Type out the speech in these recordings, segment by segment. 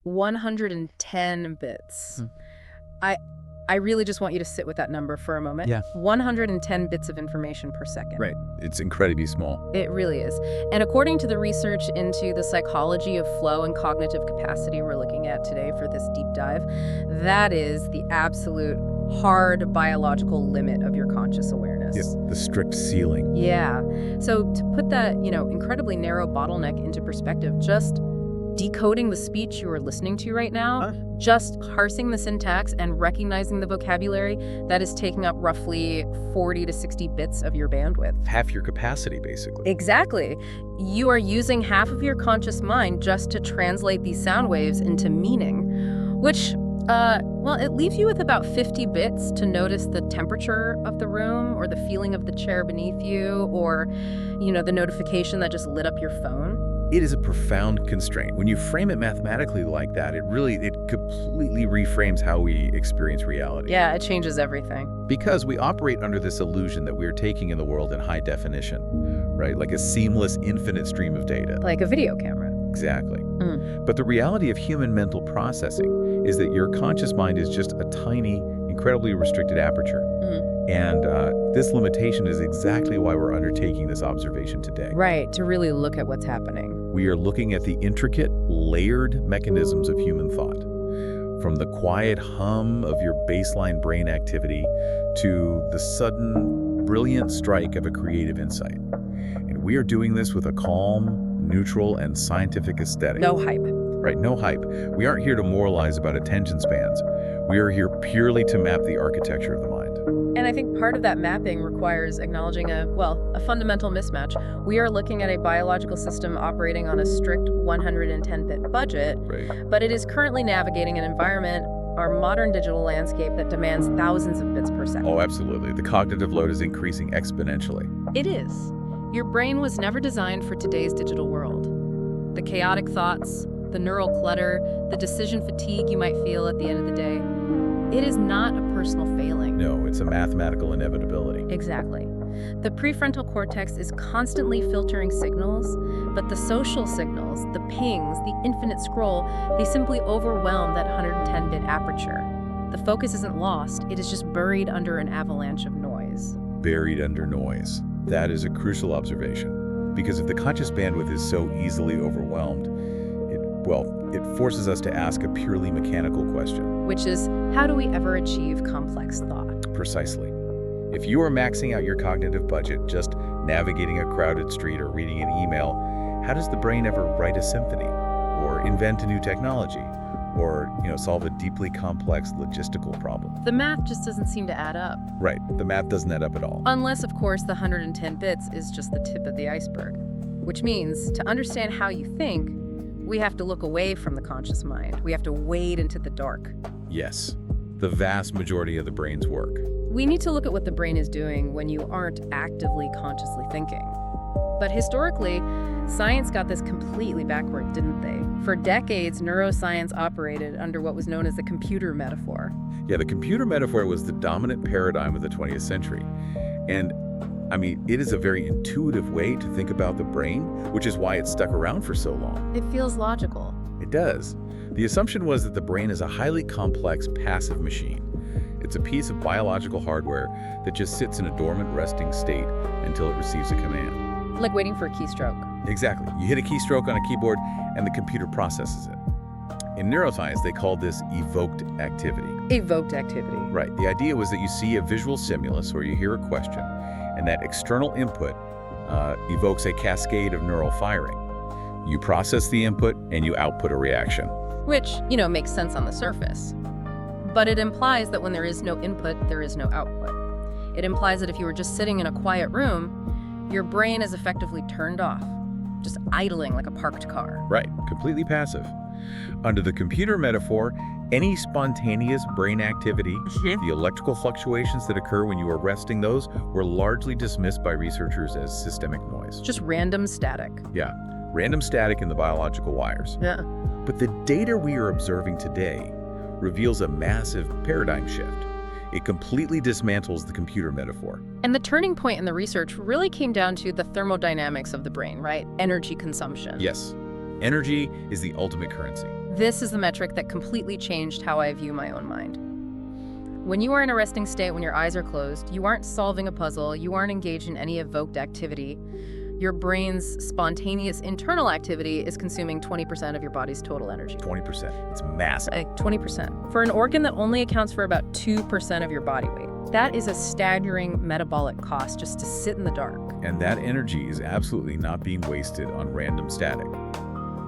110 bits. Hmm. I really just want you to sit with that number for a moment. Yeah. 110 bits of information per second. Right. It's incredibly small. It really is. And according to the research into the psychology of flow and cognitive capacity we're looking at today for this deep dive, that is the absolute hard biological limit of your conscious awareness. Yes, the strict ceiling. Yeah. So to put that, incredibly narrow bottleneck into perspective, just decoding the speech you are listening to right now, just parsing the syntax and recognizing the vocabulary, that is taking up roughly 40 to 60 bits of your bandwidth. Half your capacity, basically. Exactly. You are using half of your conscious mind just to translate these sound waves into meaning, which, it leaves you with about 50 bits to notice the temperature of the room or the feeling of the chair beneath you or, the notification that just lit up your phone. It is a profound constraint. When you frame it mathematically like that, it completely reframes how we experience reality. Yeah, it changes everything. Because we operate under this illusion that we are taking in the world in high definition, right? Like a seamless, infinite stream of data. Like a video camera. Exactly. But the reality of human mental processing is that your conscious mind is just a tiny, incredibly restricted aperture. And this limitation is exactly why we're undertaking this observation today. Right, to really look at what's happening. We are looking at the intricate, layered mechanisms of human thought, from the quiet hum of your baseline brain activity to the sudden, brilliant strike of a creative insight. And we are doing this with a calm, neutral, and scientific aesthetic. No hype. Right, no hype. We aren't here to moralize about attention spans. We are here purely to map the architecture of the mind. And I think part of that mapping requires acknowledging a fundamental mismatch. We are looking at a biological system operating on a strict 110-bit budget, Right. but it is currently navigating an environment, our modern digital landscape, that demands thousands of bits per second. Oh, absolutely. The cognitive load is increasing exponentially. It is. Your brain was never designed for today's digital world. The chaotic thoughts, the neural clutter, the decision fatigue you might feel at the end of the day, it is not a personal failing. No, it's a mathematical inevitability. Exactly. The prefrontal cortex is constantly filtering signals, but the social signals, the pings, the infinite scroll, they simply overwhelm that 110-bit aperture. The focus isn't lost, it is just buried under an avalanche of noise. Buried under noise. That is a crucial observation. Because if the conscious bandwidth is so easily overwhelmed, it forces us to ask a purely mechanical question. Which is, how do we ever achieve complex thought? Precisely. If you are maxing out your cognitive budget just navigating a crowded street or reading an email, how does the brain ever write a symphony or invent a new technology or, solve a deeply complex logistical problem? The math just doesn't seem to add up. Right. The math doesn't add up at all. Unless, of course, the 110 bits is just the tip of the iceberg. Which means, to understand how you think, we have to look away from the conscious mind. We have to wade into the dark. Yes. The vast majority of the brain's work. We need to look at what the brain is doing when you aren't actively consciously thinking. But historically, science got this completely backward, didn't they? For decades, neuroscience operated under what was known as the computer metaphor. Yeah, the computer metaphor was the dominant paradigm of the 20th century. And it is a very intuitive way to think about the brain, which is why it's stuck around for so long. It feels logical. It does. The assumption was that the brain is a highly complex, passive machine. It's a piece of biological hardware that just sits in a dormant, resting state until it receives a command. Like waiting for a keystroke. Exactly. You hit a keystroke on a keyboard, and the computer processes it. In neuroscience, they call this evoked activity. Evoked activity. Right. The idea was that you see a visual stimulus or you hear a question, and that external input evokes a cascade of neural firing. You process the input and you output a reaction. Which, makes sense on the surface. But it implies that when there is no input, there is no output. It implies that if you were just sitting in a quiet room, your brain is effectively turned off, just idling like a parked car. Right, completely passive. Under the computer metaphor, any spontaneous brain activity, the electrical fluctuations that occur when you are resting, those were largely dismissed by researchers as systemic noise. Just random static. Yeah, random static in the biological wires. Yeah. But the data we are observing today reveals a massive paradigm shift. It completely dismantles the computer metaphor. And the turning point in the research really came down to the thermodynamics of the brain, right? Energy consumption. Yes, energy is the ultimate currency. This is the metric that completely changed how I view my own mind. When you are in a resting state, when your eyes are closed, you aren't solving a puzzle, you aren't engaged in any evoked activity. Your brain's spontaneous internal activity is consuming 20% of your body's total energy. 20%. It's massive. 20%. For an organ that only accounts for about 2% of your body weight. That is a staggering metabolic cost just to sit in the dark. And that energy is absolutely not being wasted on random static.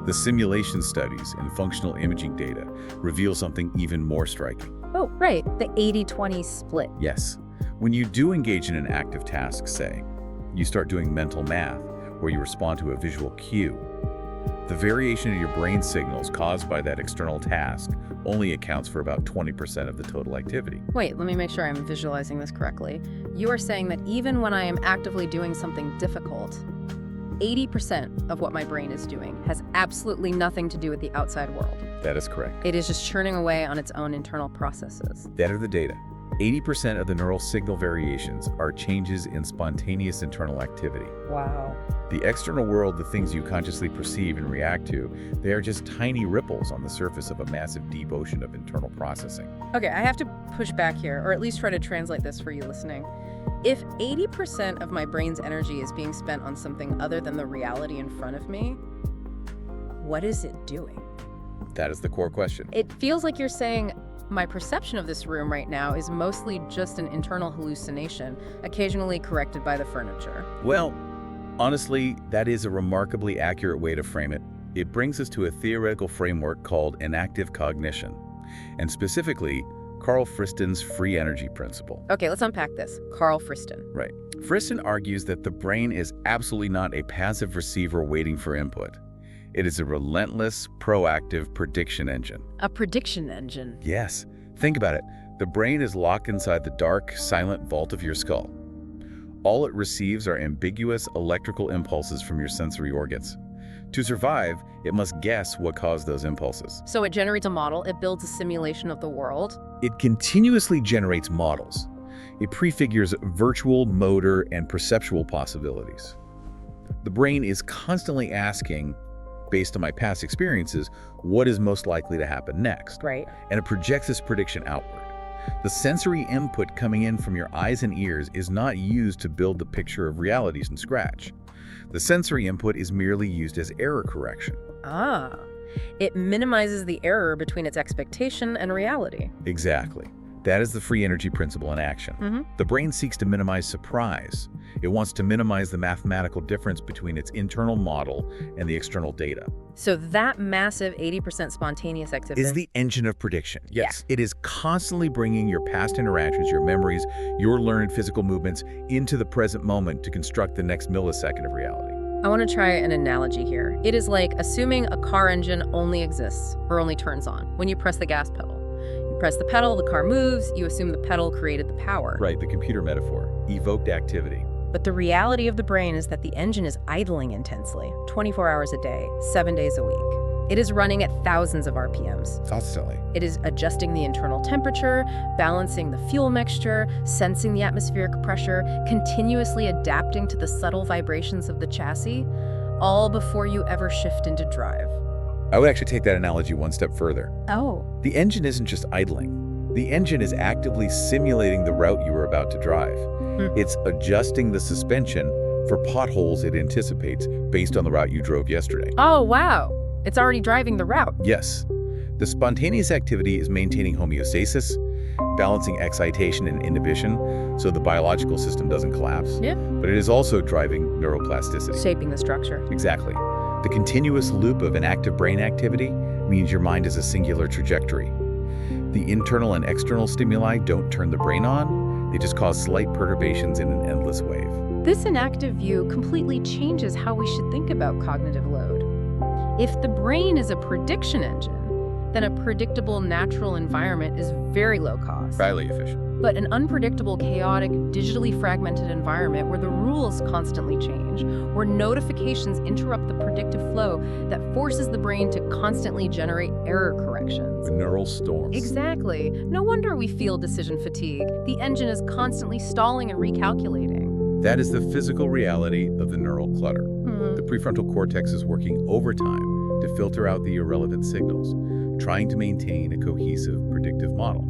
The simulation studies and functional imaging data reveal something even more striking. Oh, right, the 80-20 split. Yes. When you do engage in an active task, say, you start doing mental math, where you respond to a visual cue, the variation in your brain signals caused by that external task only accounts for about 20% of the total activity. Wait, let me make sure I'm visualizing this correctly. You are saying that even when I am actively doing something difficult, 80% of what my brain is doing has absolutely nothing to do with the outside world. That is correct. It is just churning away on its own internal processes. That are the data. 80% of the neural signal variations are changes in spontaneous internal activity. Wow. The external world, the things you consciously perceive and react to, they are just tiny ripples on the surface of a massive deep ocean of internal processing. Okay, I have to push back here, or at least try to translate this for you listening. If 80% of my brain's energy is being spent on something other than the reality in front of me, what is it doing? That is the core question. It feels like you're saying my perception of this room right now is mostly just an internal hallucination, occasionally corrected by the furniture. Well, honestly, that is a remarkably accurate way to frame it. It brings us to a theoretical framework called enactive cognition, and specifically, Carl Friston's free energy principle. Okay, let's unpack this. Carl Friston. Right. Friston argues that the brain is absolutely not a passive receiver waiting for input. It is a relentless, proactive prediction engine. A prediction engine. Yes. Think about it. The brain is locked inside the dark, silent vault of your skull. All it receives are ambiguous electrical impulses from your sensory organs. To survive, it must guess what caused those impulses. So it generates a model, it builds a simulation of the world. It continuously generates models. It prefigures virtual, motor, and perceptual possibilities. The brain is constantly asking, based on my past experiences, what is most likely to happen next. Right. And it projects this prediction outward. The sensory input coming in from your eyes and ears is not used to build the picture of realities from scratch. The sensory input is merely used as error correction. Ah, it minimizes the error between its expectation and reality. Exactly. That is the free energy principle in action. The brain seeks to minimize surprise. It wants to minimize the mathematical difference between its internal model and the external data. So that massive 80% spontaneous activity Is the engine of prediction. Yes. It is constantly bringing your past interactions, your memories, your learned physical movements into the present moment to construct the next millisecond of reality. I want to try an analogy here. It is like assuming a car engine only exists or only turns on when you press the gas pedal. You press the pedal, the car moves, you assume the pedal created the power. Right, the computer metaphor, evoked activity. But the reality of the brain is that the engine is idling intensely, 24 hours a day, 7 days a week. It is running at thousands of RPMs. Constantly. It is adjusting the internal temperature, balancing the fuel mixture, sensing the atmospheric pressure, continuously adapting to the subtle vibrations of the chassis, all before you ever shift into drive. I would actually take that analogy one step further. Oh. The engine isn't just idling. The engine is actively simulating the route you are about to drive. It's adjusting the suspension for potholes it anticipates based on the route you drove yesterday. Oh, wow. It's already driving the route. Yes. The spontaneous activity is maintaining homeostasis, balancing excitation and inhibition so the biological system doesn't collapse. Yeah. But it is also driving neuroplasticity. Shaping the structure. Exactly. The continuous loop of an active brain activity means your mind is a singular trajectory. The internal and external stimuli don't turn the brain on, they just cause slight perturbations in an endless wave. This inactive view completely changes how we should think about cognitive load. If the brain is a prediction engine, then a predictable natural environment is very low cost. Highly efficient. But an unpredictable, chaotic, digitally fragmented environment where the rules constantly change, where notifications interrupt the predictive flow that forces the brain to constantly generate error corrections. The neural storms. Exactly. No wonder we feel decision fatigue. The engine is constantly stalling and recalculating. That is the physical reality of the neural clutter. The prefrontal cortex is working overtime to filter out the irrelevant signals, trying to maintain a cohesive predictive model.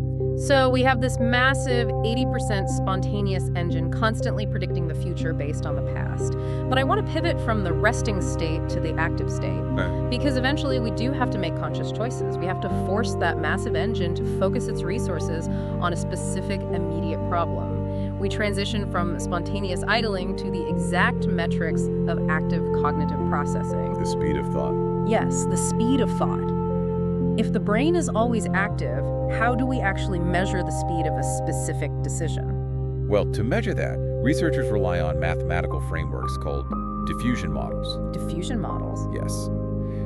So we have this massive 80% spontaneous engine constantly predicting the future based on the past. But I want to pivot from the resting state to the active state, because eventually we do have to make conscious choices. We have to force that massive engine to focus its resources on a specific immediate problem. We transition from spontaneous idling to the exact metrics of active cognitive processing. The speed of thought. Yes, the speed of thought. If the brain is always active, how do we actually measure the speed of a specific decision? Well, to measure that, researchers rely on mathematical frameworks called diffusion models. Diffusion models? Yes.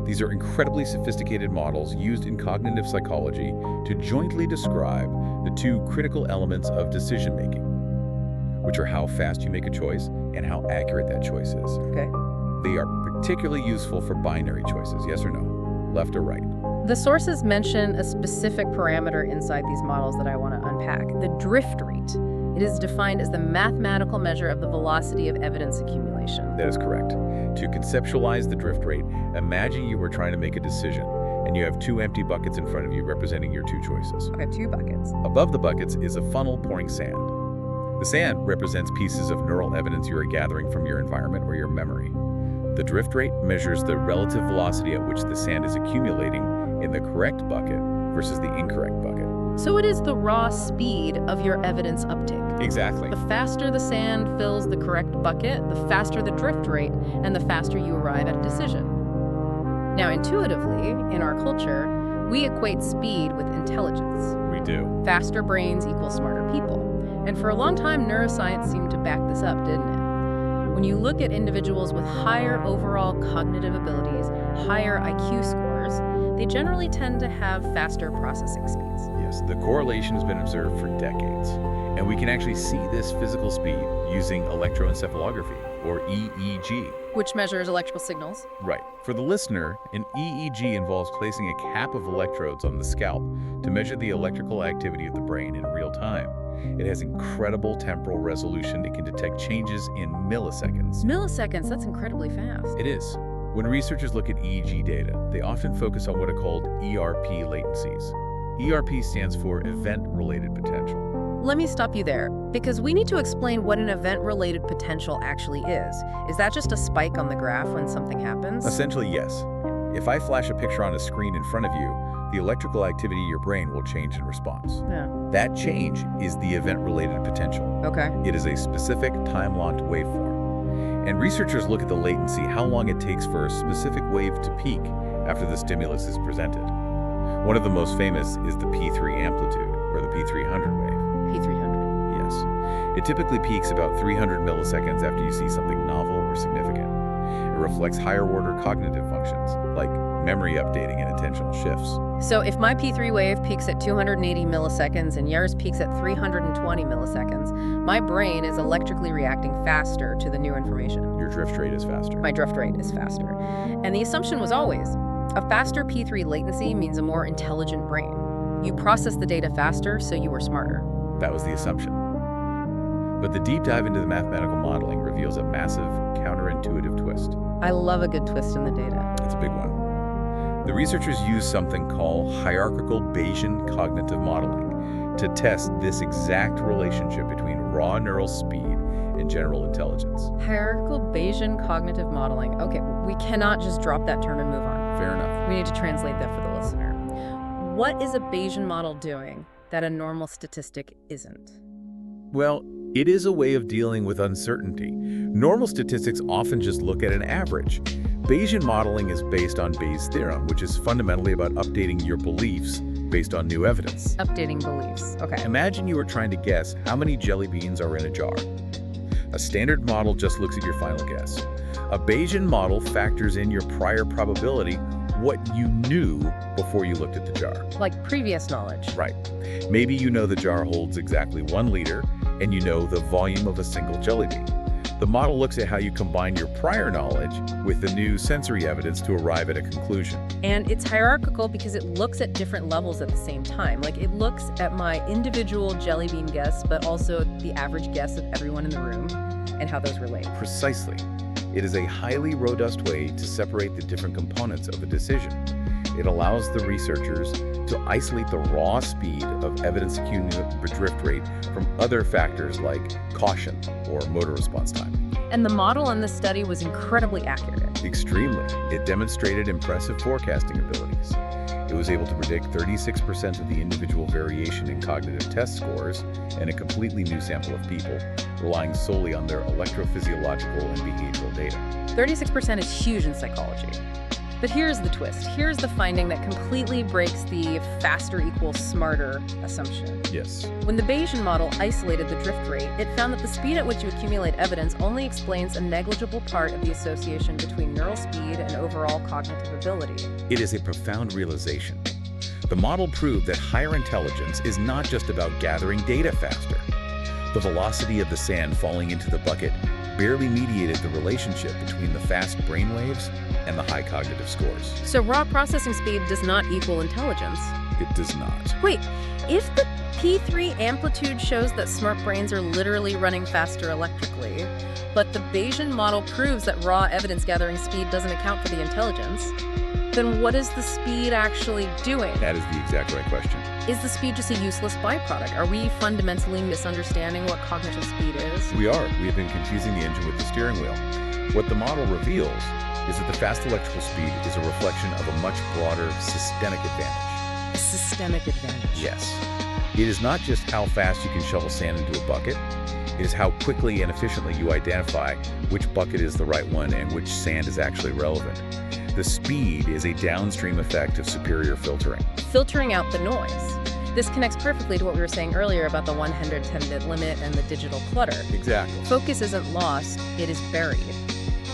These are incredibly sophisticated models used in cognitive psychology to jointly describe the two critical elements of decision-making, which are how fast you make a choice and how accurate that choice is. Okay. They are particularly useful for binary choices, yes or no, left or right. The sources mention a specific parameter inside these models that I want to unpack, the drift rate. It is defined as the mathematical measure of the velocity of evidence accumulation. That is correct. To conceptualize the drift rate, imagine you were trying to make a decision, and you have two empty buckets in front of you representing your two choices. Okay, 2 buckets. Above the buckets is a funnel pouring sand. The sand represents pieces of neural evidence you are gathering from your environment or your memory. The drift rate measures the relative velocity at which the sand is accumulating in the correct bucket versus the incorrect bucket. So it is the raw speed of your evidence uptake. Exactly. The faster the sand fills the correct bucket, the faster the drift rate, and the faster you arrive at a decision. Now, intuitively, in our culture, we equate speed with intelligence. We do. Faster brains equal smarter people. And for a long time, neuroscience seemed to back this up, didn't it? When you look at individuals with higher overall cognitive abilities, higher IQ scores, they generally tend to have faster processing speeds. Yes, the correlation has been observed for decades, and we can actually see this physical speed using electroencephalography, or EEG. Which measures electrical signals. Right. For the listener, an EEG involves placing a cap of electrodes on the scalp to measure the electrical activity of the brain in real time. It has incredible temporal resolution. It can detect changes in milliseconds. Milliseconds, that's incredibly fast. It is. When researchers look at EEG data, they often focus on what are called ERP latencies. ERP stands for event-related potential. Let me stop you there, because we need to explain what an event-related potential actually is. Is that just a spike on the graph when something happens? Essentially, yes. If I flash a picture on a screen in front of you, the electrical activity in your brain will change in response. Yeah. That change is the event-related potential. Okay. It is a specific time-locked waveform. And researchers look at the latency, how long it takes for a specific wave to peak after the stimulus is presented. One of the most famous is the P3 amplitude, or the P300 wave. P300. Yes. It typically peaks about 300 milliseconds after you see something novel or significant. It reflects higher-order cognitive functions, like memory updating and attentional shifts. So if my P3 wave peaks at 280 milliseconds and yours peaks at 320 milliseconds, my brain is electrically reacting faster to the new information. Your drift rate is faster. My drift rate is faster. And the assumption was always, a faster P3 latency means a more intelligent brain. You process the data faster, so you were smarter. That was the assumption. But the deep dive into the mathematical modeling reveals a massive counterintuitive twist. I love a good twist in the data. It's a big one. The researchers used something called hierarchical Bayesian cognitive modeling to test this exact relationship between raw neural speed and general intelligence. Hierarchical Bayesian cognitive modeling. Okay, we cannot just drop that term and move on. Fair enough. We need to translate that for the listener. What is a Bayesian model doing that a normal statistic isn't? Well, it is a way of dealing with uncertainty. Normal statistics often just look at an average. Bayesian modeling is based on Bayes' theorem, which is fundamentally about updating your beliefs based on new evidence. Updating beliefs. Okay. Imagine you are trying to guess how many jelly beans are in a jar. A standard model just looks at your final guess. A Bayesian model factors in your prior probability, what you knew before you looked at the jar. Like previous knowledge. Right. Maybe you know the jar holds exactly 1 liter, and you know the volume of a single jelly bean. The model looks at how you combine your prior knowledge with the new sensory evidence to arrive at a conclusion. And it's hierarchical because it looks at different levels at the same time. Like it looks at my individual jelly bean guess, but also the average guess of everyone in the room and how those relate. Precisely. It is a highly robust way to separate the different components of a decision. It allows the researchers to isolate the raw speed of evidence accumulated drift rate from other factors like caution or motor response time. And the model in this study was incredibly accurate. Extremely. It demonstrated impressive forecasting abilities. It was able to predict 36% of the individual variation in cognitive test scores in a completely new sample of people, relying solely on their electrophysiological and behavioral data. 36% is huge in psychology. But here's the twist. Here's the finding that completely breaks the faster equals smarter assumption. Yes. When the Bayesian model isolated the drift rate, it found that the speed at which you accumulate evidence only explains a negligible part of the association between neural speed and overall cognitive ability. It is a profound realization. The model proved that higher intelligence is not just about gathering data faster. The velocity of the sand falling into the bucket barely mediated the relationship between the fast brainwaves and the high cognitive scores. So raw processing speed does not equal intelligence. It does not. Wait, if the P3 amplitude shows that smart brains are literally running faster electrically, but the Bayesian model proves that raw evidence gathering speed doesn't account for the intelligence, then what is the speed actually doing? That is the exact right question. Is the speed just a useless byproduct? Are we fundamentally misunderstanding what cognitive speed is? We are. We have been confusing the engine with the steering wheel. What the model reveals is that the fast electrical speed is a reflection of a much broader systemic advantage. A systemic advantage. Yes. It is not just how fast you can shovel sand into a bucket. It is how quickly and efficiently you identify which bucket is the right one and which sand is actually relevant. The speed is a downstream effect of superior Filtering out the noise. This connects perfectly to what we were saying earlier about the 110-bit limit and the digital clutter. Exactly. Focus isn't lost, it is buried.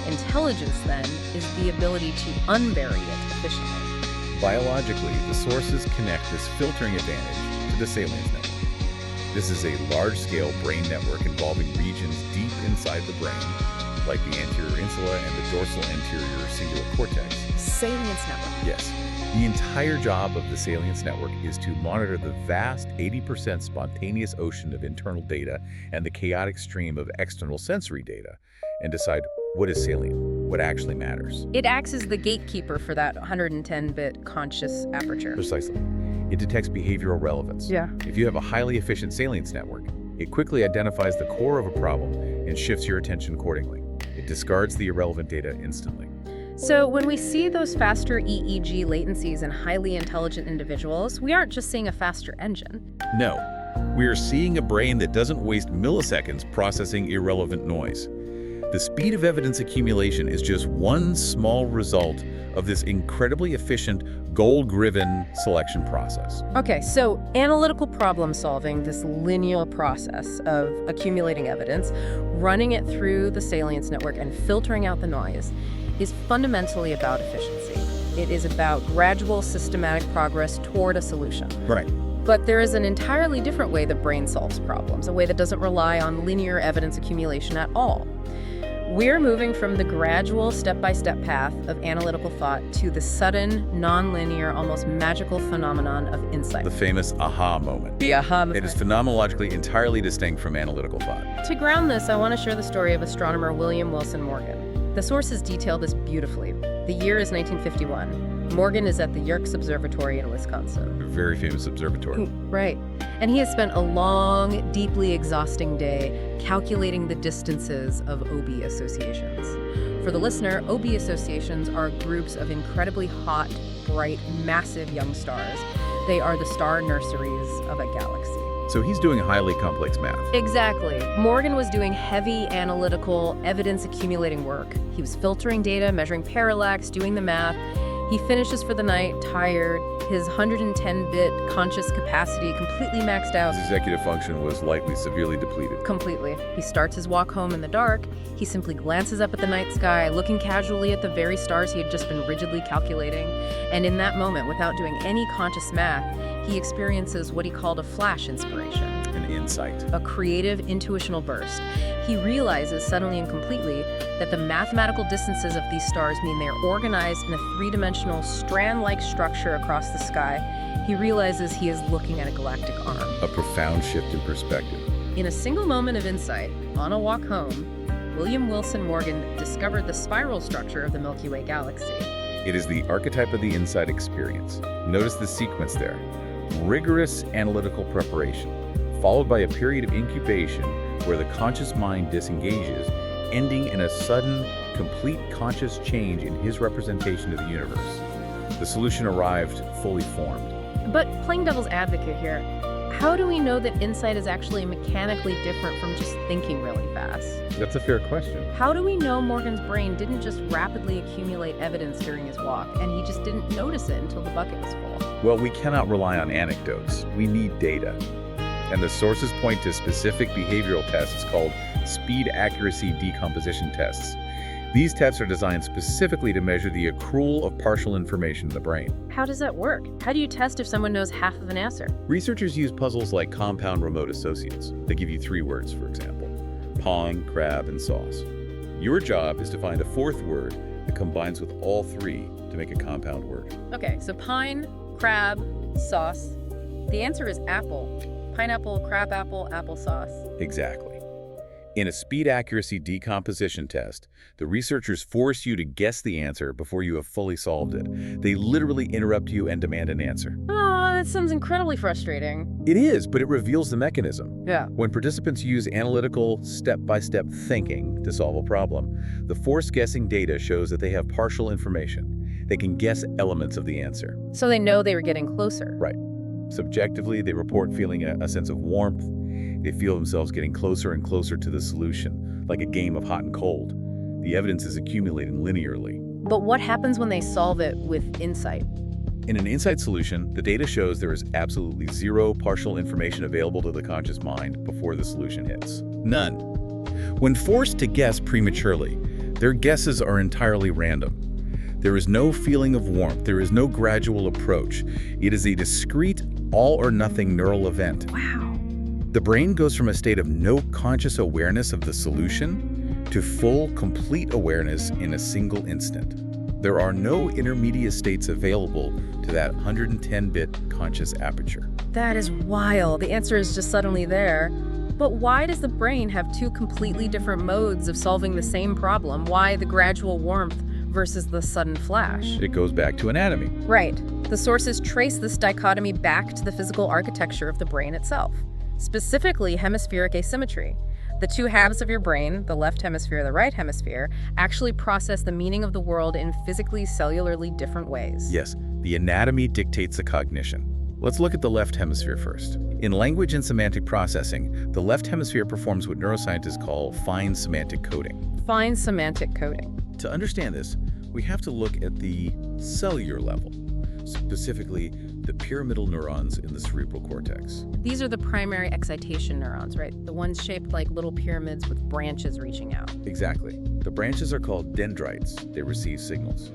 Intelligence, then, is the ability to unbury it efficiently. Biologically, the sources connect this filtering advantage to the salience network. This is a large-scale brain network involving regions deep inside the brain, like the anterior insula and the dorsal anterior cingulate cortex. Salience network. Yes. The entire job of the salience network is to monitor the vast 80% spontaneous ocean of internal data and the chaotic stream of external sensory data, and decide what is salient, what actually matters. It acts as the gatekeeper for that 110-bit conscious aperture. Precisely. It detects behavioral relevance. Yeah. If you have a highly efficient salience network, it quickly identifies the core of a problem and shifts your attention accordingly. It discards the irrelevant data instantly. So when we see those faster EEG latencies in highly intelligent individuals, we aren't just seeing a faster engine. No, we are seeing a brain that doesn't waste milliseconds processing irrelevant noise. The speed of evidence accumulation is just one small result of this incredibly efficient, goal-driven selection process. Okay, so analytical problem solving, this linear process of accumulating evidence, running it through the salience network and filtering out the noise, is fundamentally about efficiency. It is about gradual, systematic progress toward a solution. Right. But there is an entirely different way the brain solves problems, a way that doesn't rely on linear evidence accumulation at all. We're moving from the gradual, step-by-step path of analytical thought to the sudden, nonlinear, almost magical phenomenon of insight. The famous aha moment. The aha moment. It is phenomenologically entirely distinct from analytical thought. To ground this, I want to share the story of astronomer William Wilson Morgan. The sources detail this beautifully. The year is 1951. Morgan is at the Yerkes Observatory in Wisconsin. A very famous observatory. Right. And he has spent a long, deeply exhausting day calculating the distances of OB associations. For the listener, OB associations are groups of incredibly hot, bright, massive young stars. They are the star nurseries of a galaxy. So he's doing highly complex math. Exactly. Morgan was doing heavy analytical, evidence-accumulating work. He was filtering data, measuring parallax, doing the math. He finishes for the night, tired, his 110-bit conscious capacity completely maxed out. His executive function was likely severely depleted. Completely. He starts his walk home in the dark. He simply glances up at the night sky, looking casually at the very stars he had just been rigidly calculating. And in that moment, without doing any conscious math, he experiences what he called a flash inspiration. An insight. A creative, intuitional burst. He realizes suddenly and completely that the mathematical distances of these stars mean they're organized in a three-dimensional strand-like structure across the sky. He realizes he is looking at a galactic arm. A profound shift in perspective. In a single moment of insight, on a walk home, William Wilson Morgan discovered the spiral structure of the Milky Way galaxy. It is the archetype of the insight experience. Notice the sequence there. Rigorous analytical preparation, followed by a period of incubation where the conscious mind disengages, ending in a sudden, complete conscious change in his representation of the universe. The solution arrived fully formed. But playing devil's advocate here, how do we know that insight is actually mechanically different from just thinking really fast? That's a fair question. How do we know Morgan's brain didn't just rapidly accumulate evidence during his walk, and he just didn't notice it until the bucket was full? Well, we cannot rely on anecdotes. We need data. And the sources point to specific behavioral tests called speed accuracy decomposition tests. These tests are designed specifically to measure the accrual of partial information in the brain. How does that work? How do you test if someone knows half of an answer? Researchers use puzzles like compound remote associates. They give you 3 words, for example: pong, crab, and sauce. Your job is to find a 4th word that combines with all 3 to make a compound word. Okay, so pine, crab, sauce. The answer is apple. Pineapple, crabapple, applesauce. Exactly. In a speed accuracy decomposition test, the researchers force you to guess the answer before you have fully solved it. They literally interrupt you and demand an answer. Oh, that sounds incredibly frustrating. It is, but it reveals the mechanism. Yeah. When participants use analytical, step-by-step thinking to solve a problem, the forced guessing data shows that they have partial information. They can guess elements of the answer. So they know they were getting closer. Right. Subjectively, they report feeling a sense of warmth. They feel themselves getting closer and closer to the solution, like a game of hot and cold. The evidence is accumulating linearly. But what happens when they solve it with insight? In an insight solution, the data shows there is absolutely 0 partial information available to the conscious mind before the solution hits. None. When forced to guess prematurely, their guesses are entirely random. There is no feeling of warmth. There is no gradual approach. It is a discrete, all-or-nothing neural event. Wow. The brain goes from a state of no conscious awareness of the solution to full, complete awareness in a single instant. There are no intermediate states available to that 110-bit conscious aperture. That is wild. The answer is just suddenly there. But why does the brain have 2 completely different modes of solving the same problem? Why the gradual warmth versus the sudden flash? It goes back to anatomy. Right. The sources trace this dichotomy back to the physical architecture of the brain itself, specifically hemispheric asymmetry. The 2 halves of your brain, the left hemisphere and the right hemisphere, actually process the meaning of the world in physically, cellularly different ways. Yes, the anatomy dictates the cognition. Let's look at the left hemisphere first. In language and semantic processing, the left hemisphere performs what neuroscientists call fine semantic coding. Fine semantic coding. To understand this, we have to look at the cellular level, specifically the pyramidal neurons in the cerebral cortex. These are the primary excitation neurons, right? The ones shaped like little pyramids with branches reaching out. Exactly. The branches are called dendrites. They receive signals.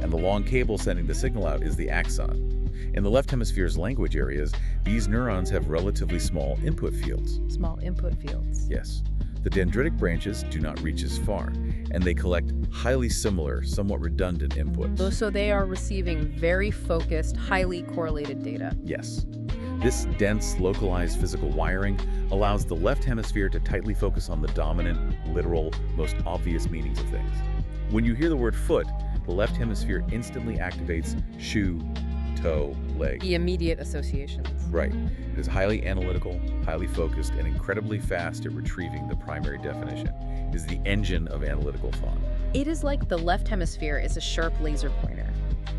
And the long cable sending the signal out is the axon. In the left hemisphere's language areas, these neurons have relatively small input fields. Small input fields. Yes. The dendritic branches do not reach as far, and they collect highly similar, somewhat redundant inputs. So they are receiving very focused, highly correlated data. Yes. This dense, localized physical wiring allows the left hemisphere to tightly focus on the dominant, literal, most obvious meanings of things. When you hear the word foot, the left hemisphere instantly activates shoe, toe, leg. The immediate associations. Right. It is highly analytical, highly focused, and incredibly fast at retrieving the primary definition. It is the engine of analytical thought. It is like the left hemisphere is a sharp laser pointer.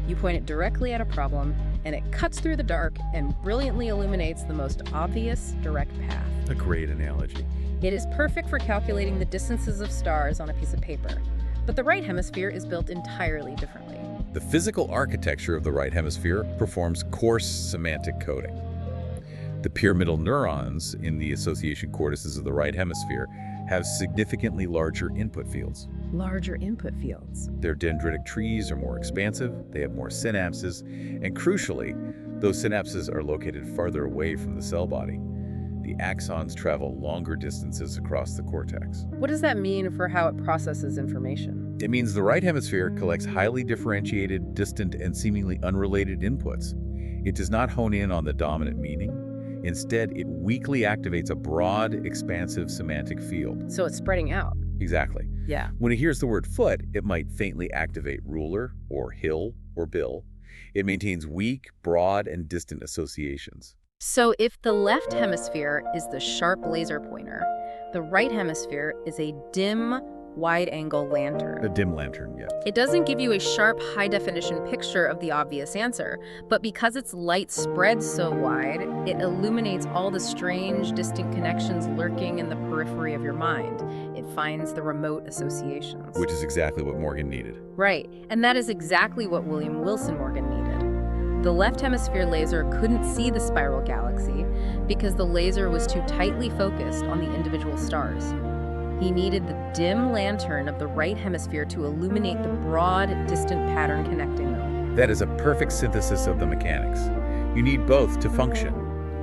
You point it directly at a problem, and it cuts through the dark and brilliantly illuminates the most obvious, direct path. A great analogy. It is perfect for calculating the distances of stars on a piece of paper. But the right hemisphere is built entirely differently. The physical architecture of the right hemisphere performs coarse semantic coding. The pyramidal neurons in the association cortices of the right hemisphere have significantly larger input fields. Larger input fields. Their dendritic trees are more expansive, they have more synapses, and crucially, those synapses are located farther away from the cell body. The axons travel longer distances across the cortex. What does that mean for how it processes information? It means the right hemisphere collects highly differentiated, distant, and seemingly unrelated inputs. It does not hone in on the dominant meaning. Instead, it weakly activates a broad, expansive semantic field. So it's spreading out. Exactly. Yeah. When it hears the word foot, it might faintly activate ruler or hill or bill. It maintains weak, broad, and distant associations. So if the left hemisphere is the sharp laser pointer, the right hemisphere is a dim, wide-angle lantern. A dim lantern, yeah. It doesn't give you a sharp, high-definition picture of the obvious answer, but because its light spreads so wide, it illuminates all the strange, distant connections lurking in the periphery of your mind. It finds the remote associations. Which is exactly what Morgan needed. Right, and that is exactly what William Wilson Morgan needed. The left hemisphere laser couldn't see the spiral galaxy because the laser was too tightly focused on the individual stars. He needed the dim lantern of the right hemisphere to illuminate the broad, distant pattern connecting them. That is a perfect synthesis of the mechanics. You need both to function.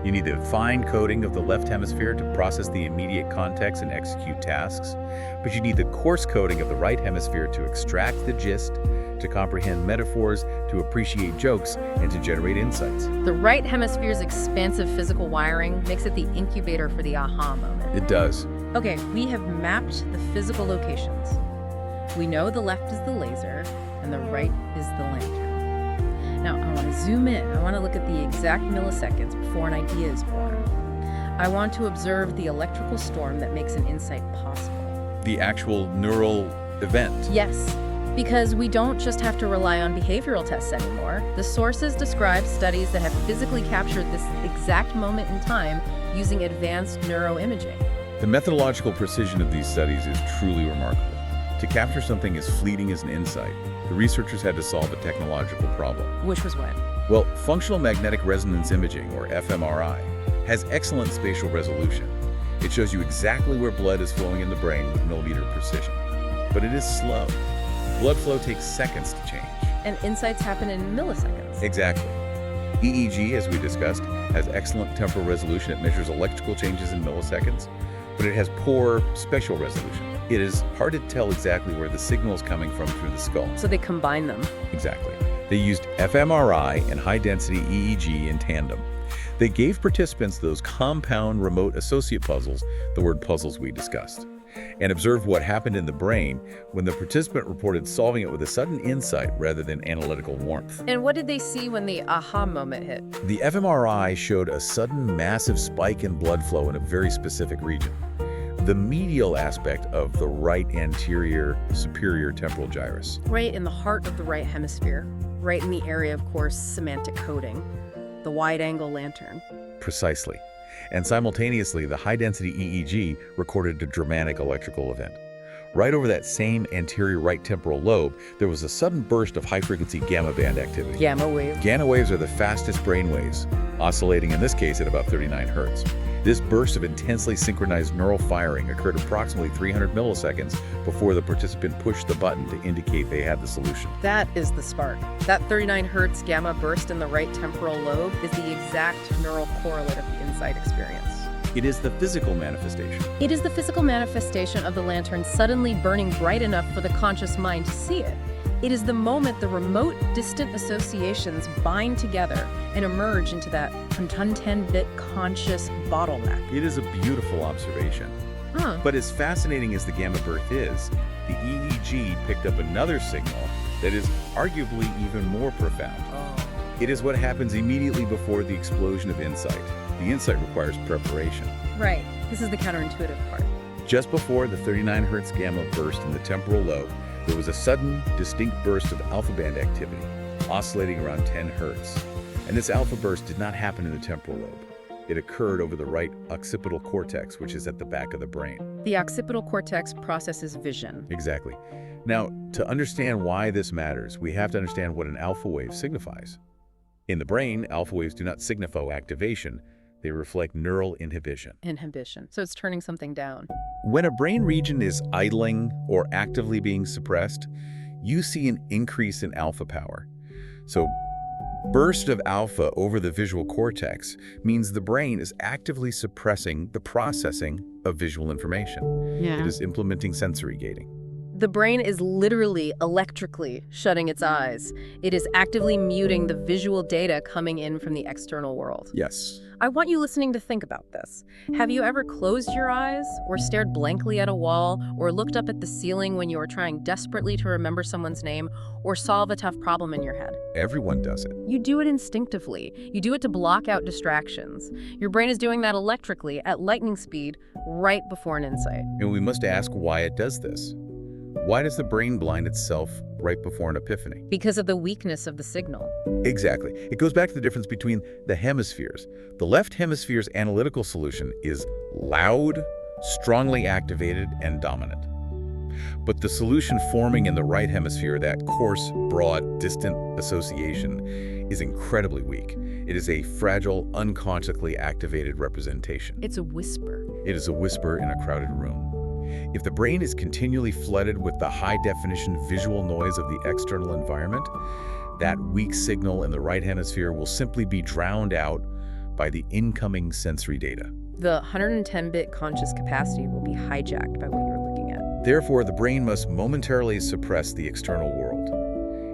You need the fine coding of the left hemisphere to process the immediate context and execute tasks, but you need the coarse coding of the right hemisphere to extract the gist, to comprehend metaphors, to appreciate jokes, and to generate insights. The right hemisphere's expansive physical wiring makes it the incubator for the aha moment. It does. Okay, we have mapped the physical locations. We know the left is the laser and the right is the lantern. Now, I want to zoom in. I want to look at the exact milliseconds before an idea is born. I want to observe the electrical storm that makes an insight possible. The actual neural event. Yes, because we don't just have to rely on behavioral tests anymore. The sources describe studies that have physically captured this exact moment in time using advanced neuroimaging. The methodological precision of these studies is truly remarkable. To capture something as fleeting as an insight, the researchers had to solve a technological problem. Which was when? Well, functional magnetic resonance imaging, or fMRI, has excellent spatial resolution. It shows you exactly where blood is flowing in the brain with millimeter precision. But it is slow. Blood flow takes seconds to change. And insights happen in milliseconds. Exactly. EEG, as we discussed, has excellent temporal resolution. It measures electrical changes in milliseconds, but it has poor spatial resolution. It is hard to tell exactly where the signal is coming from through the skull. So they combine them. Exactly. They used fMRI and high-density EEG in tandem. They gave participants those compound remote associate puzzles, the word puzzles we discussed, and observed what happened in the brain when the participant reported solving it with a sudden insight rather than analytical warmth. And what did they see when the aha moment hit? The fMRI showed a sudden massive spike in blood flow in a very specific region. The medial aspect of the right anterior superior temporal gyrus. Right in the heart of the right hemisphere, right in the area of course semantic coding, the wide-angle lantern. Precisely. And simultaneously, the high-density EEG recorded a dramatic electrical event. Right over that same anterior right temporal lobe, there was a sudden burst of high-frequency gamma band activity. Gamma wave. Gamma waves are the fastest brain waves, oscillating in this case at about 39 hertz. This burst of intensely synchronized neural firing occurred approximately 300 milliseconds before the participant pushed the button to indicate they had the solution. That is the spark. That 39 hertz gamma burst in the right temporal lobe is the exact neural correlate of the insight experience. It is the physical manifestation. It is the physical manifestation of the lantern suddenly burning bright enough for the conscious mind to see it. It is the moment the remote, distant associations bind together and emerge into that 10-bit conscious bottleneck. It is a beautiful observation. But as fascinating as the gamma burst is, the EEG picked up another signal that is arguably even more profound. It is what happens immediately before the explosion of insight. The insight requires preparation. Right. This is the counterintuitive part. Just before the 39 hertz gamma burst in the temporal lobe, there was a sudden, distinct burst of alpha band activity, oscillating around 10 hertz. And this alpha burst did not happen in the temporal lobe. It occurred over the right occipital cortex, which is at the back of the brain. The occipital cortex processes vision. Exactly. Now, to understand why this matters, we have to understand what an alpha wave signifies. In the brain, alpha waves do not signify activation. They reflect neural inhibition. Inhibition. So it's turning something down. When a brain region is idling or actively being suppressed, you see an increase in alpha power. So, burst of alpha over the visual cortex means the brain is actively suppressing the processing of visual information. It is implementing sensory gating. The brain is literally electrically shutting its eyes. It is actively muting the visual data coming in from the external world. Yes. I want you listening to think about this. Have you ever closed your eyes, or stared blankly at a wall, or looked up at the ceiling when you were trying desperately to remember someone's name, or solve a tough problem in your head? Everyone does it. You do it instinctively. You do it to block out distractions. Your brain is doing that electrically at lightning speed right before an insight. And we must ask why it does this. Why does the brain blind itself right before an epiphany? Because of the weakness of the signal. Exactly. It goes back to the difference between the hemispheres. The left hemisphere's analytical solution is loud, strongly activated, and dominant. But the solution forming in the right hemisphere, that coarse, broad, distant association, is incredibly weak. It is a fragile, unconsciously activated representation. It's a whisper. It is a whisper in a crowded room. If the brain is continually flooded with the high-definition visual noise of the external environment, that weak signal in the right hemisphere will simply be drowned out by the incoming sensory data. The 110-bit conscious capacity will be hijacked by what you're looking at. Therefore, the brain must momentarily suppress the external world.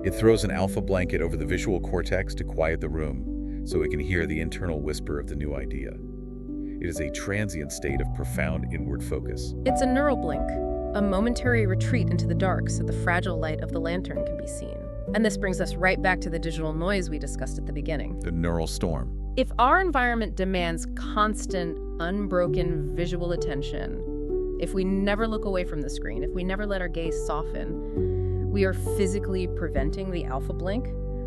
It throws an alpha blanket over the visual cortex to quiet the room so it can hear the internal whisper of the new idea. It is a transient state of profound inward focus. It's a neural blink, a momentary retreat into the dark so the fragile light of the lantern can be seen. And this brings us right back to the digital noise we discussed at the beginning. The neural storm. If our environment demands constant, unbroken visual attention, if we never look away from the screen, if we never let our gaze soften, we are physically preventing the alpha blink.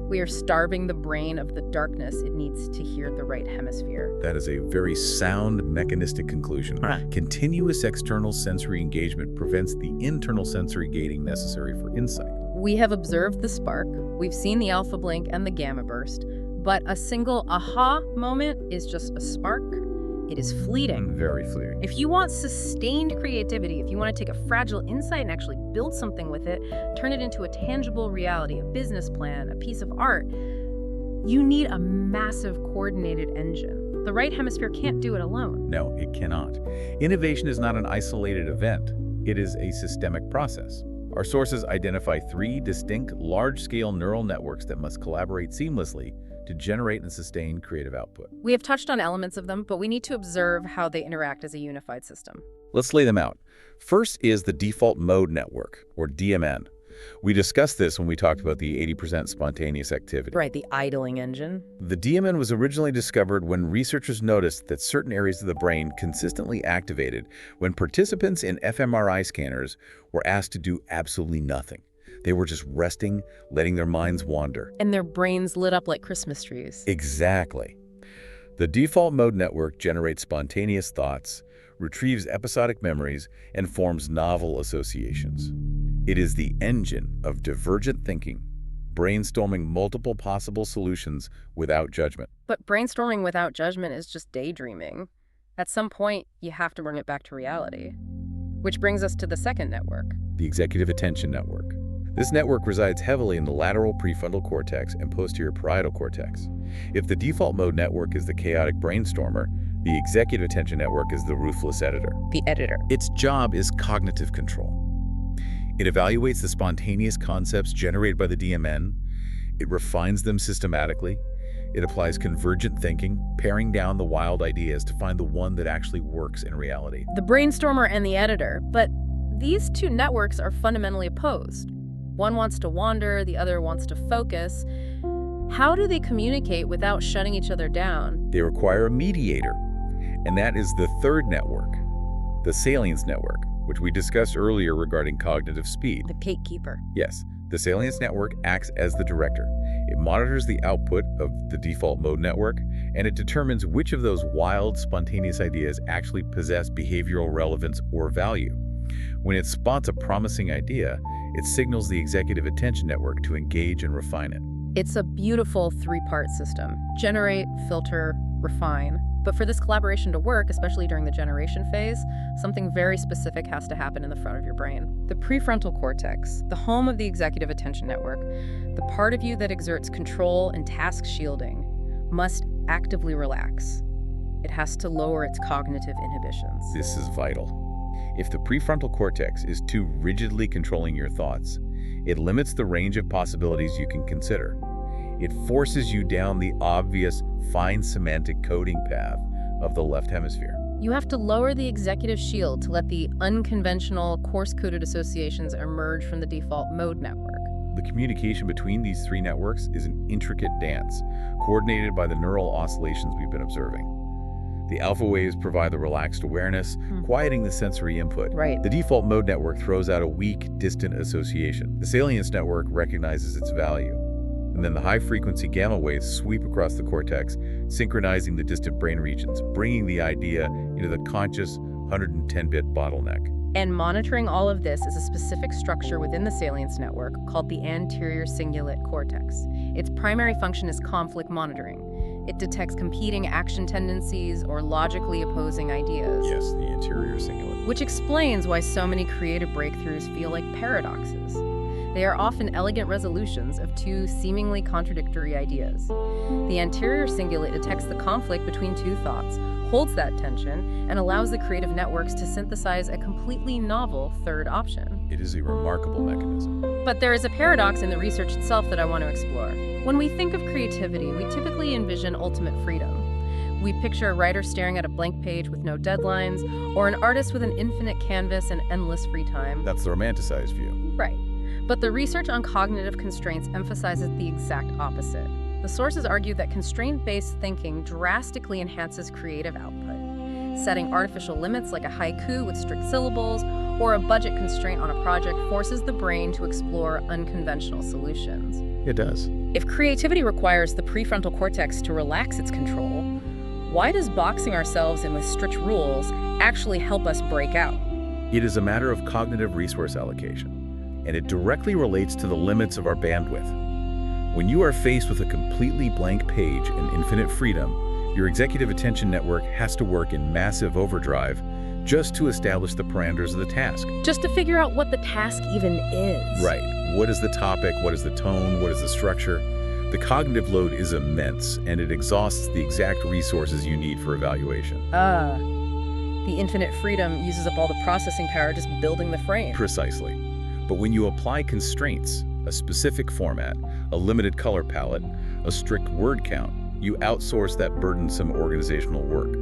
We are starving the brain of the darkness it needs to hear the right hemisphere. That is a very sound mechanistic conclusion. Right. Continuous external sensory engagement prevents the internal sensory gating necessary for insight. We have observed the spark, we've seen the alpha blink and the gamma burst, but a single aha moment is just a spark. It is fleeting. Very fleeting. If you want sustained creativity, if you want to take a fragile insight and actually build something with it, turn it into a tangible reality, a business plan, a piece of art, you need a massive coordinated engine. The right hemisphere can't do it alone. No, it cannot. Innovation is not an isolated event. It is a systemic process. Our sources identify 3 distinct, large-scale neural networks that must collaborate seamlessly to generate and sustain creative output. We have touched on elements of them, but we need to observe how they interact as a unified system. Let's lay them out. First is the default mode network, or DMN. We discussed this when we talked about the 80% spontaneous activity. Right, the idling engine. The DMN was originally discovered when researchers noticed that certain areas of the brain consistently activated when participants in fMRI scanners were asked to do absolutely nothing. They were just resting, letting their minds wander. And their brains lit up like Christmas trees. Exactly. The default mode network generates spontaneous thoughts, retrieves episodic memories, and forms novel associations. It is the engine of divergent thinking, brainstorming multiple possible solutions without judgment. But brainstorming without judgment is just daydreaming. At some point, you have to bring it back to reality. Which brings us to the second network. The executive attention network. This network resides heavily in the lateral prefrontal cortex and posterior parietal cortex. If the default mode network is the chaotic brainstormer, the executive attention network is the ruthless editor. The editor. Its job is cognitive control. It evaluates the spontaneous concepts generated by the DMN. It refines them systematically. It applies convergent thinking, paring down the wild ideas to find the one that actually works in reality. The brainstormer and the editor, but these 2 networks are fundamentally opposed. One wants to wander, the other wants to focus. How do they communicate without shutting each other down? They require a mediator, and that is the third network, the salience network, which we discussed earlier regarding cognitive speed. The gatekeeper. Yes, the salience network acts as the director. It monitors the output of the default mode network, and it determines which of those wild, spontaneous ideas actually possess behavioral relevance or value. When it spots a promising idea, it signals the executive attention network to engage and refine it. It's a beautiful 3-part system. Generate, filter, refine. But for this collaboration to work, especially during the generation phase, something very specific has to happen in the front of your brain. The prefrontal cortex, the home of the executive attention network, the part of you that exerts control and task shielding, must actively relax. It has to lower its cognitive inhibitions. This is vital. If the prefrontal cortex is too rigidly controlling your thoughts, it limits the range of possibilities you can consider. It forces you down the obvious, fine semantic coding path of the left hemisphere. You have to lower the executive shield to let the unconventional, coarse-coded associations emerge from the default mode network. The communication between these three networks is an intricate dance, coordinated by the neural oscillations we've been observing. The alpha waves provide the relaxed awareness, quieting the sensory input. Right. The default mode network throws out a weak, distant association. The salience network recognizes its value. And then the high-frequency gamma waves sweep across the cortex, synchronizing the distant brain regions, bringing the idea into the conscious 110-bit bottleneck. And monitoring all of this is a specific structure within the salience network called the anterior cingulate cortex. Its primary function is conflict monitoring. It detects competing action tendencies or logically opposing ideas. Yes, the anterior cingulate. Which explains why so many creative breakthroughs feel like paradoxes. They are often elegant resolutions of two seemingly contradictory ideas. The anterior cingulate detects the conflict between two thoughts, holds that tension, and allows the creative networks to synthesize a completely novel third option. It is a remarkable mechanism. But there is a paradox in the research itself that I want to explore. When we think of creativity, we typically envision ultimate freedom. We picture a writer staring at a blank page with no deadlines, or an artist with an infinite canvas and endless free time. That's the romanticized view. Right. But the research on cognitive constraints emphasizes the exact opposite. The sources argue that constraint-based thinking drastically enhances creative output. Setting artificial limits like a haiku with strict syllables or a budget constraint on a project forces the brain to explore unconventional solutions. It does. If creativity requires the prefrontal cortex to relax its control, why does boxing ourselves in with strict rules actually help us break out? It is a matter of cognitive resource allocation, and it directly relates to the limits of our bandwidth. When you are faced with a completely blank page and infinite freedom, your executive attention network has to work in massive overdrive just to establish the parameters of the task. Just to figure out what the task even is. Right. What is the topic? What is the tone? What is the structure? The cognitive load is immense, and it exhausts the exact resources you need for evaluation. The infinite freedom uses up all the processing power just building the frame. Precisely. But when you apply constraints, a specific format, a limited color palette, a strict word count, you outsource that burdensome organizational work.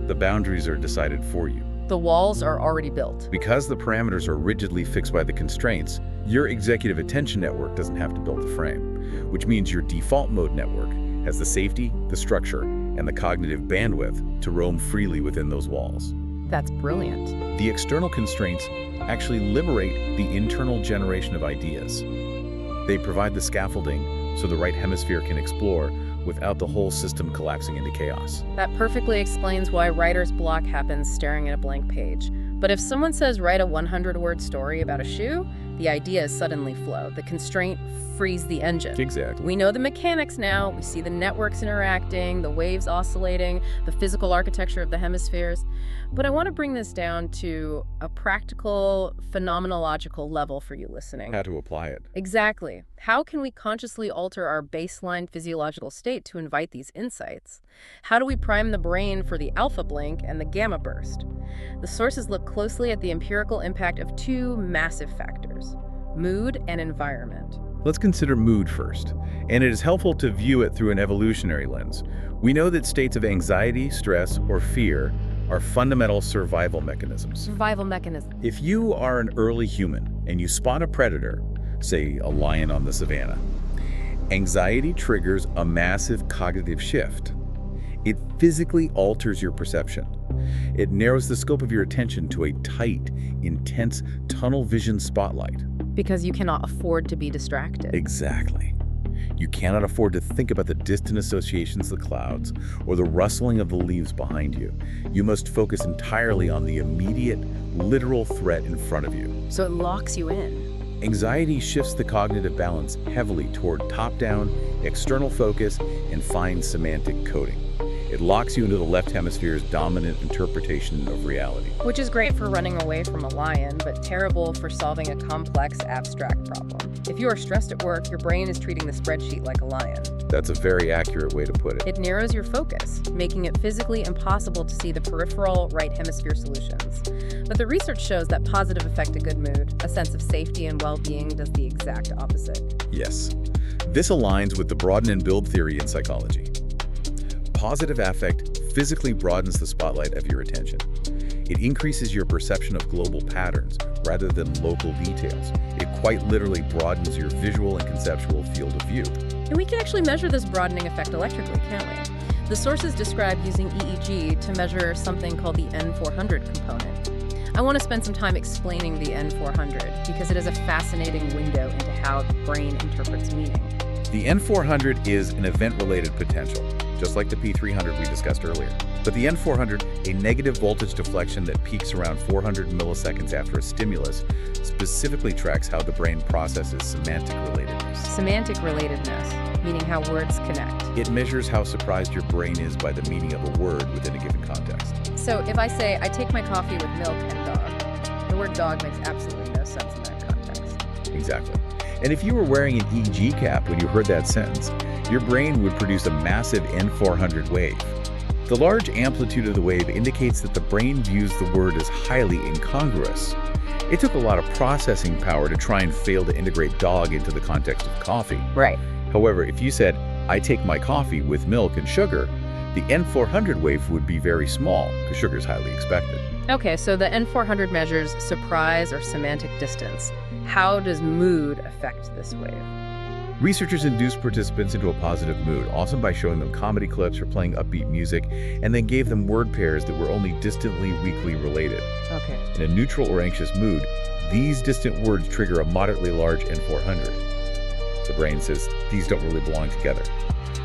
The boundaries are decided for you. The walls are already built. Because the parameters are rigidly fixed by the constraints, your executive attention network doesn't have to build the frame, which means your default mode network has the safety, the structure, and the cognitive bandwidth to roam freely within those walls. That's brilliant. The external constraints actually liberate the internal generation of ideas. They provide the scaffolding so the right hemisphere can explore without the whole system collapsing into chaos. That perfectly explains why writer's block happens staring at a blank page. But if someone says write a 100-word story about a shoe, the ideas suddenly flow. The constraint frees the engine. Exactly. We know the mechanics now. We see the networks interacting, the waves oscillating, the physical architecture of the hemispheres. But I want to bring this down to a practical, phenomenological level for you listening. How to apply it. Exactly. How can we consciously alter our baseline physiological state to invite these insights? How do we prime the brain for the alpha blink and the gamma burst? The sources look closely at the empirical impact of two massive factors: mood and environment. Let's consider mood first, and it is helpful to view it through an evolutionary lens. We know that states of anxiety, stress, or fear are fundamental survival mechanisms. Survival mechanism. If you are an early human and you spot a predator, say a lion on the savannah, anxiety triggers a massive cognitive shift. It physically alters your perception. It narrows the scope of your attention to a tight, intense tunnel vision spotlight. Because you cannot afford to be distracted. Exactly. You cannot afford to think about the distant associations of the clouds or the rustling of the leaves behind you. You must focus entirely on the immediate, literal threat in front of you. So it locks you in. Anxiety shifts the cognitive balance heavily toward top-down, external focus, and fine semantic coding. It locks you into the left hemisphere's dominant interpretation of reality. Which is great for running away from a lion, but terrible for solving a complex, abstract problem. If you are stressed at work, your brain is treating the spreadsheet like a lion. That's a very accurate way to put it. It narrows your focus, making it physically impossible to see the peripheral right hemisphere solutions. But the research shows that positive affect a good mood, a sense of safety and well-being does the exact opposite. Yes. This aligns with the broaden and build theory in psychology. Positive affect physically broadens the spotlight of your attention. It increases your perception of global patterns rather than local details. It quite literally broadens your visual and conceptual field of view. And we can actually measure this broadening effect electrically, can't we? The sources describe using EEG to measure something called the N400 component. I want to spend some time explaining the N400 because it is a fascinating window into how the brain interprets meaning. The N400 is an event-related potential, just like the P300 we discussed earlier. But the N400, a negative voltage deflection that peaks around 400 milliseconds after a stimulus, specifically tracks how the brain processes semantic relatedness. Semantic relatedness, meaning how words connect. It measures how surprised your brain is by the meaning of a word within a given context. So if I say, I take my coffee with milk and dog, the word dog makes absolutely no sense in that context. Exactly. And if you were wearing an EEG cap when you heard that sentence, your brain would produce a massive N400 wave. The large amplitude of the wave indicates that the brain views the word as highly incongruous. It took a lot of processing power to try and fail to integrate dog into the context of coffee. Right. However, if you said, I take my coffee with milk and sugar, the N400 wave would be very small because sugar is highly expected. Okay, so the N400 measures surprise or semantic distance. How does mood affect this wave? Researchers induced participants into a positive mood, often by showing them comedy clips or playing upbeat music, and then gave them word pairs that were only distantly weakly related. Okay. In a neutral or anxious mood, these distant words trigger a moderately large N400. The brain says these don't really belong together.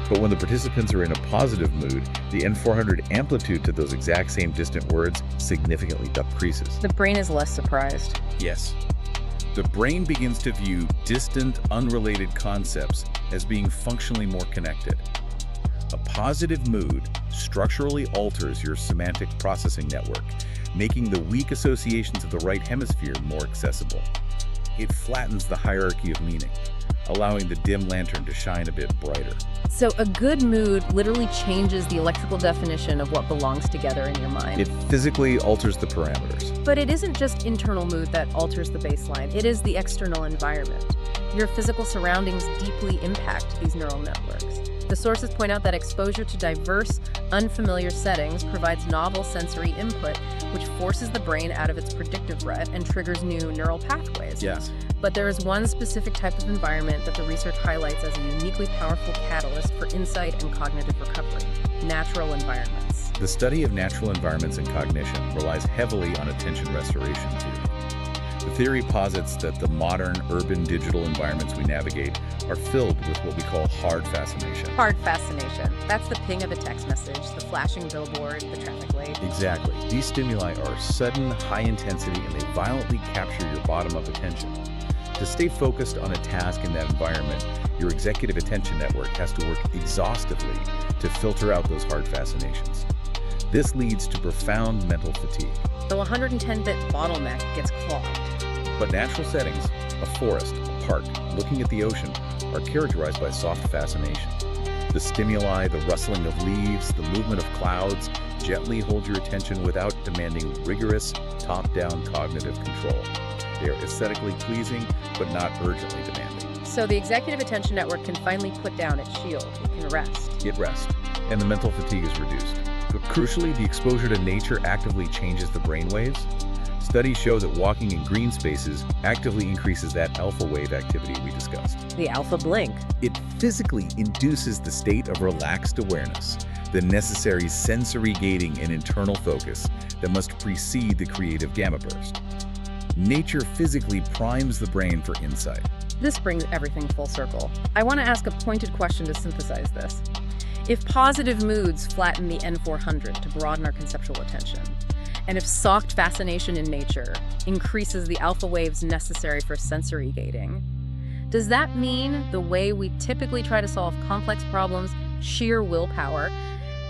But when the participants are in a positive mood, the N400 amplitude to those exact same distant words significantly decreases. The brain is less surprised. Yes. The brain begins to view distant, unrelated concepts as being functionally more connected. A positive mood structurally alters your semantic processing network, making the weak associations of the right hemisphere more accessible. It flattens the hierarchy of meaning, allowing the dim lantern to shine a bit brighter. So a good mood literally changes the electrical definition of what belongs together in your mind. It physically alters the parameters. But it isn't just internal mood that alters the baseline. It is the external environment. Your physical surroundings deeply impact these neural networks. The sources point out that exposure to diverse, unfamiliar settings provides novel sensory input, which forces the brain out of its predictive rut and triggers new neural pathways. Yes. But there is one specific type of environment that the research highlights as a uniquely powerful catalyst for insight and cognitive recovery: natural environments. The study of natural environments and cognition relies heavily on attention restoration theory. The theory posits that the modern urban digital environments we navigate are filled with what we call hard fascination. Hard fascination. That's the ping of a text message, the flashing billboard, the traffic light. Exactly. These stimuli are sudden, high intensity, and they violently capture your bottom-up attention. To stay focused on a task in that environment, your executive attention network has to work exhaustively to filter out those hard fascinations. This leads to profound mental fatigue. The 110-bit bottleneck gets clogged. But natural settings, a forest, a park, looking at the ocean, are characterized by soft fascination. The stimuli, the rustling of leaves, the movement of clouds gently hold your attention without demanding rigorous, top-down cognitive control. They are aesthetically pleasing, but not urgently demanding. So the executive attention network can finally put down its shield. It can rest. It rests, and the mental fatigue is reduced. But crucially, the exposure to nature actively changes the brain waves. Studies show that walking in green spaces actively increases that alpha wave activity we discussed. The alpha blink. It physically induces the state of relaxed awareness, the necessary sensory gating and internal focus that must precede the creative gamma burst. Nature physically primes the brain for insight. This brings everything full circle. I want to ask a pointed question to synthesize this. If positive moods flatten the N400 to broaden our conceptual attention, and if soft fascination in nature increases the alpha waves necessary for sensory gating, does that mean the way we typically try to solve complex problems, sheer willpower,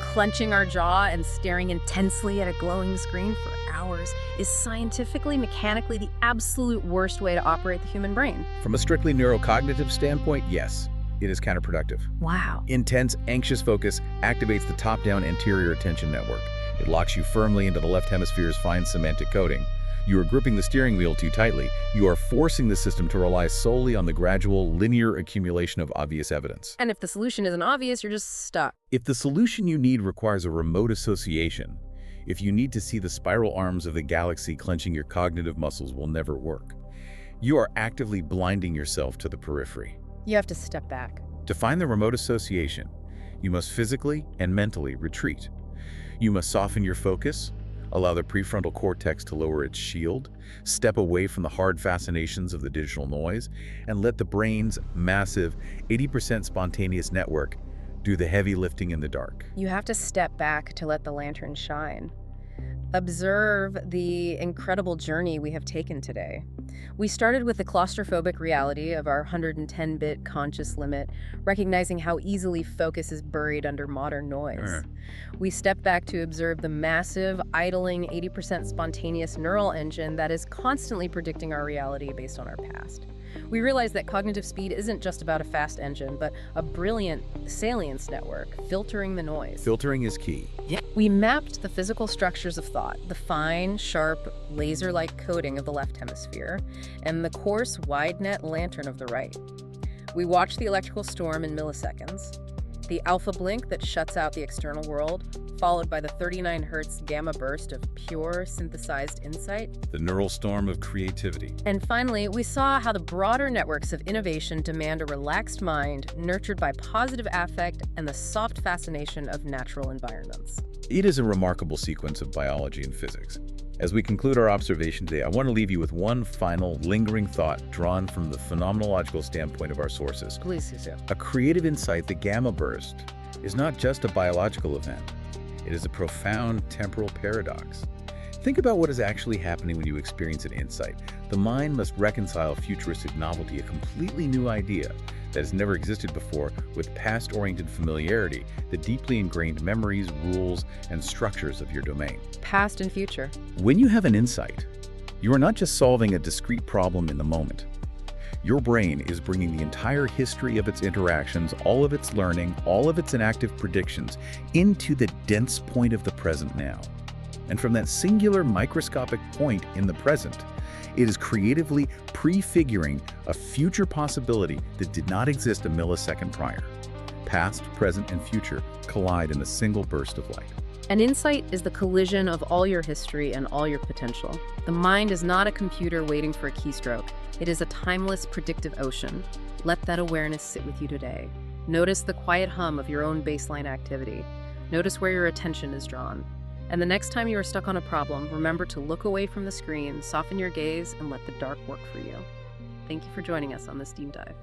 clenching our jaw and staring intensely at a glowing screen for hours is scientifically, mechanically the absolute worst way to operate the human brain. From a strictly neurocognitive standpoint, yes, it is counterproductive. Wow. Intense, anxious focus activates the top-down anterior attention network. It locks you firmly into the left hemisphere's fine semantic coding. You are gripping the steering wheel too tightly. You are forcing the system to rely solely on the gradual, linear accumulation of obvious evidence. And if the solution isn't obvious, you're just stuck. If the solution you need requires a remote association, if you need to see the spiral arms of the galaxy clenching your cognitive muscles will never work. You are actively blinding yourself to the periphery. You have to step back. To find the remote association, you must physically and mentally retreat. You must soften your focus, allow the prefrontal cortex to lower its shield, step away from the hard fascinations of the digital noise, and let the brain's massive 80% spontaneous network do the heavy lifting in the dark. You have to step back to let the lantern shine. Observe the incredible journey we have taken today. We started with the claustrophobic reality of our 110-bit conscious limit, recognizing how easily focus is buried under modern noise. We stepped back to observe the massive, idling 80% spontaneous neural engine that is constantly predicting our reality based on our past. We realized that cognitive speed isn't just about a fast engine, but a brilliant salience network, filtering the noise. Filtering is key. We mapped the physical structures of thought, the fine, sharp, laser-like coding of the left hemisphere, and the coarse, wide-net lantern of the right. We watched the electrical storm in milliseconds, the alpha blink that shuts out the external world, followed by the 39 hertz gamma burst of pure, synthesized insight. The neural storm of creativity. And finally, we saw how the broader networks of innovation demand a relaxed mind, nurtured by positive affect and the soft fascination of natural environments. It is a remarkable sequence of biology and physics. As we conclude our observation today, I want to leave you with one final, lingering thought drawn from the phenomenological standpoint of our sources. Please, Cecile. A creative insight, the gamma burst, is not just a biological event. It is a profound temporal paradox. Think about what is actually happening when you experience an insight. The mind must reconcile futuristic novelty, a completely new idea that has never existed before, with past-oriented familiarity, the deeply ingrained memories, rules, and structures of your domain. Past and future. When you have an insight, you are not just solving a discrete problem in the moment. Your brain is bringing the entire history of its interactions, all of its learning, all of its inactive predictions, into the dense point of the present now. And from that singular microscopic point in the present, it is creatively prefiguring a future possibility that did not exist a millisecond prior. Past, present, and future collide in a single burst of light. An insight is the collision of all your history and all your potential. The mind is not a computer waiting for a keystroke. It is a timeless, predictive ocean. Let that awareness sit with you today. Notice the quiet hum of your own baseline activity. Notice where your attention is drawn. And the next time you are stuck on a problem, remember to look away from the screen, soften your gaze, and let the dark work for you. Thank you for joining us on this Deep Dive.